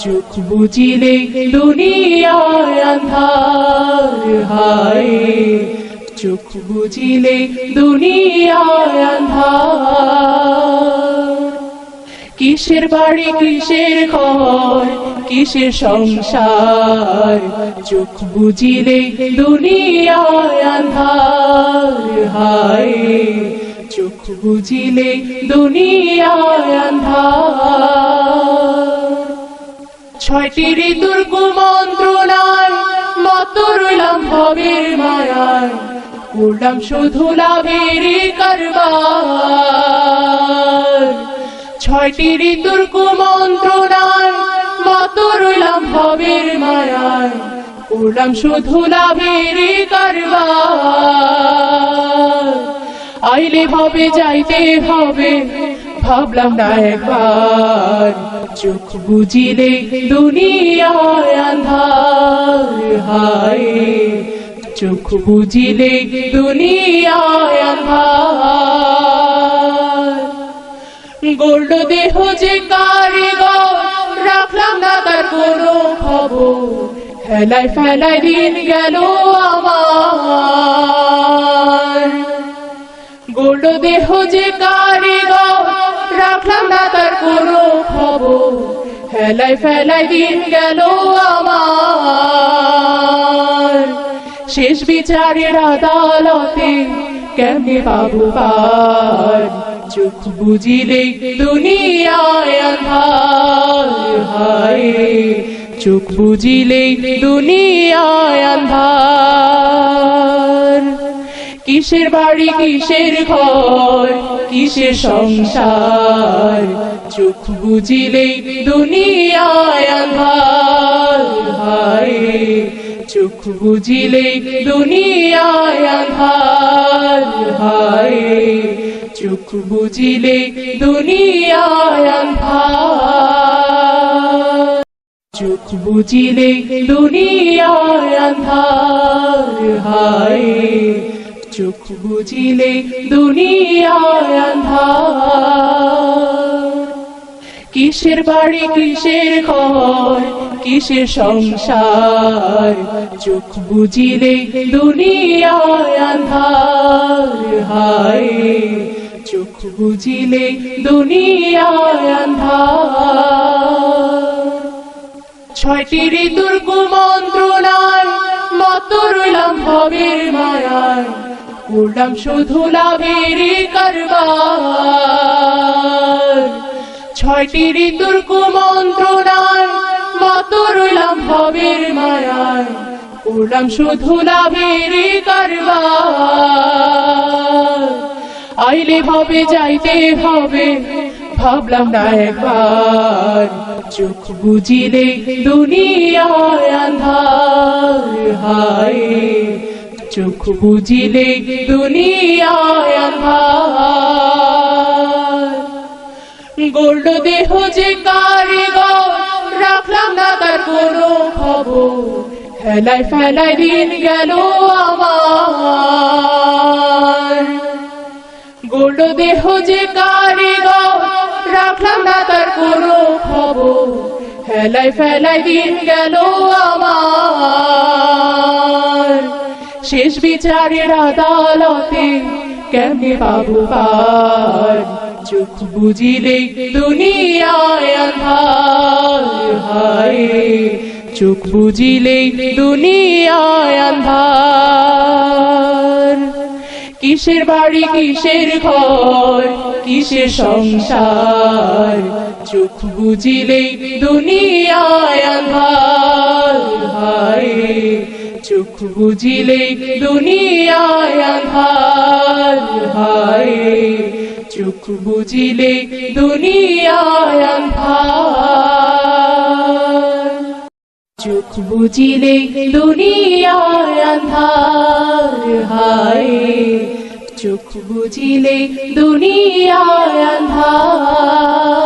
চোখ বুজিলে দুনিয়ায় আন্ধার হায়, চোখ বুজিলে দুনিয়ায় আন্ধার। কিসের বাড়ি কিসের ঘর কিসের সংসার, চোখ বুজিলে দুনিয়ায় আন্ধার হায়, চোখ বুজিলে দুনিয়ায় আন্ধার। ছয়টি ঋতুর কুমন্ত্রণায় মত রইলাম ভবের মায়ায়, করলাম শুধু লাভের কারবার। ছয়টি ঋতুর কুমন্ত্রণায় মত রইলাম ভবের মায়ায়, করলাম শুধু লাভের কারবার। আইলে হবে যাইতে হবে ভাবলাম না একবার, চোখ বুজিলে দুনিয়ায় আন্ধার হায়, চোখ বুজিলে দুনিয়ায় আন্ধার। গোল্ড দেহ যে কারিগর রাখলাম না তার কোনো খবর, হেলায় ফেলায় দিন গেল আমার। গোল্ড দেহ যে কারিগর রাখলাম না তার কোনো খবর, হেলায় ফেলায় দিন গেল আমার। শেষ বিচারের আদালতে কেমনে পাবো পার, চোখ বুজিলে দুনিয়ায় আন্ধার হায়, চোখ বুজিলে দুনিয়ায় আন্ধার। কিসের বাড়ি কিসের ঘর কিসের সংসার, চোখ বুজিলে দুনিয়ায় আন্ধার হায়, চোখ বুজিলে দুনিয়ায় আন্ধার হায়, চোখ বুজিলে দুনিয়ায় আন্ধার। চোখ বুজিলে দুনিয়ায় আন্ধার হায়, চোখ বুজিলে দুনিয়ায় আন্ধার। কিসের বাড়ি কিসের ঘর কিসের সংসার, চোখ বুজিলে দুনিয়ায় আন্ধার হায়, চোখ বুজিলে দুনিয়ায় আন্ধার। ছয়টি ঋতুর কুমন্ত্রণায় মত রইলাম ভবের মায়ায়, করলাম শুধু লাভের কারবার। ছয়টি ঋতুর কুমন্ত্রণায় মত রইলাম ভবের মায়ায়, করলাম শুধু লাভের কারবার। আইলে হবে যাইতে হবে ভাবলাম না একবার, চোখ বুজিলে দুনিয়ায় আন্ধার হায়, চোখ বুজিলে দুনিয়ায় আন্ধার। গোল্ড দেহ যে কারিগর রাখলাম না তার কোনো খবর, হেলায় ফেলায় দিন গেল আমার। গোল্ড দেহ যে কারিগর রাখলাম না তার কোনো খবর, হেলায় ফেলায় দিন গেল আমার। শেষ বিচারের আদালতে কেমনে পাবো পার, চোখ বুজিলে দুনিয়ায় আন্ধার হায়, চোখ বুজিলে দুনিয়ায় আন্ধার। কিসের বাড়ি কিসের ঘর কিসের সংসার, চোখ বুজিলে দুনিয়ায় আন্ধার হায়, চোখ বুজিলে দুনিয়ায় আন্ধার হায়, চোখ বুজিলে দুনিয়ায় আন্ধার। চোখ বুজিলে দুনিয়ায় আন্ধার হায়, চোখ বুজিলে দুনিয়ায় আন্ধার।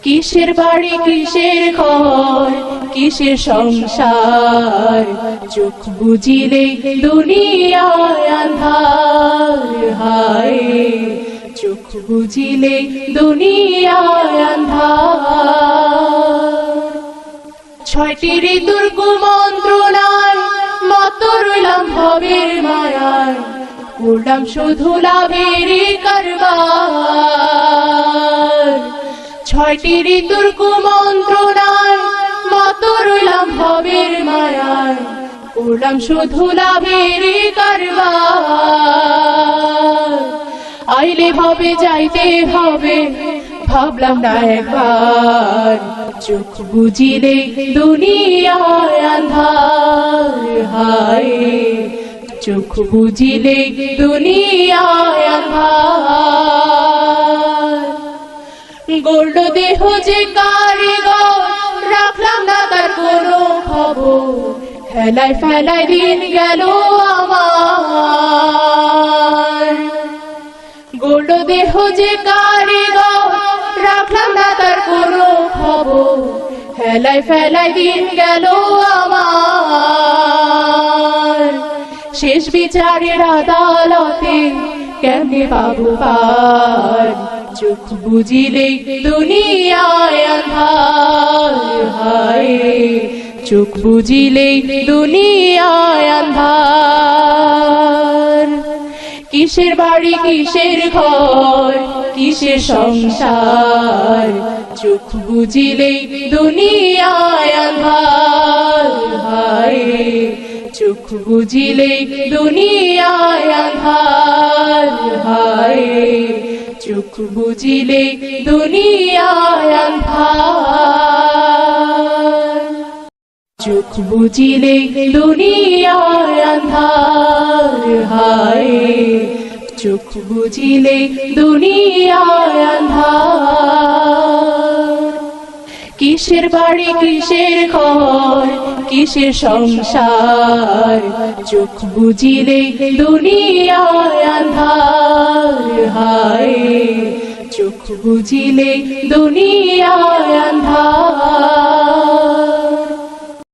কিসের বাড়ি কিসের ঘর কিসের সংসার, চোখ বুজিলে দুনিয়ায় আন্ধার হায়, চোখ বুজিলে দুনিয়ায় আন্ধার। ছয়টি ঋতুর কুমন্ত্রণায় মত রইলাম ভবের মায়ায় করলাম শুধু লাভের কারবার ছয়টি ঋতুর কুমন্ত্রণায় মত রইলাম ভবের মায়ায় করলাম শুধু লাভের কারবার আইলে হবে যাইতে হবে ভাবলাম না একবার চোখ বুজিলে দুনিয়ায় আন্ধার হায় চোখ বুজিলে দুনিয়ায় আন্ধার গড়ল দেহ যে কারিগর রাখলাম না তার কোনো খবর হেলায় ফেলায় দিন গেল আমার গড়ল দেহ যে কারিগর রাখলাম না তার কোনো খবর হেলায় ফেলায় দিন গেল আমার শেষ বিচারের আদালতে কেমনে পাবো পার চোখ বুজিলে দুনিয়ায় আন্ধার হায় চোখ বুজিলে দুনিয়ায় আন্ধার কিসের বাড়ি কিসের ঘর কিসের সংসার চোখ বুজিলে দুনিয়ায় আন্ধার হায় চোখ বুজিলে দুনিয়ায় আন্ধার হায় চোখ বুজিলে দুনিয়ায় আন্ধার চোখ বুজিলে দুনিয়ায় আন্ধার হায় চোখ বুজিলে দুনিয়ায় আন্ধার কিসের বাড়ি কিসের ঘর কিসের সংসার চোখ বুজিলে দুনিয়ায় আন্ধার হায় চোখ বুজিলে দুনিয়ায় আন্ধার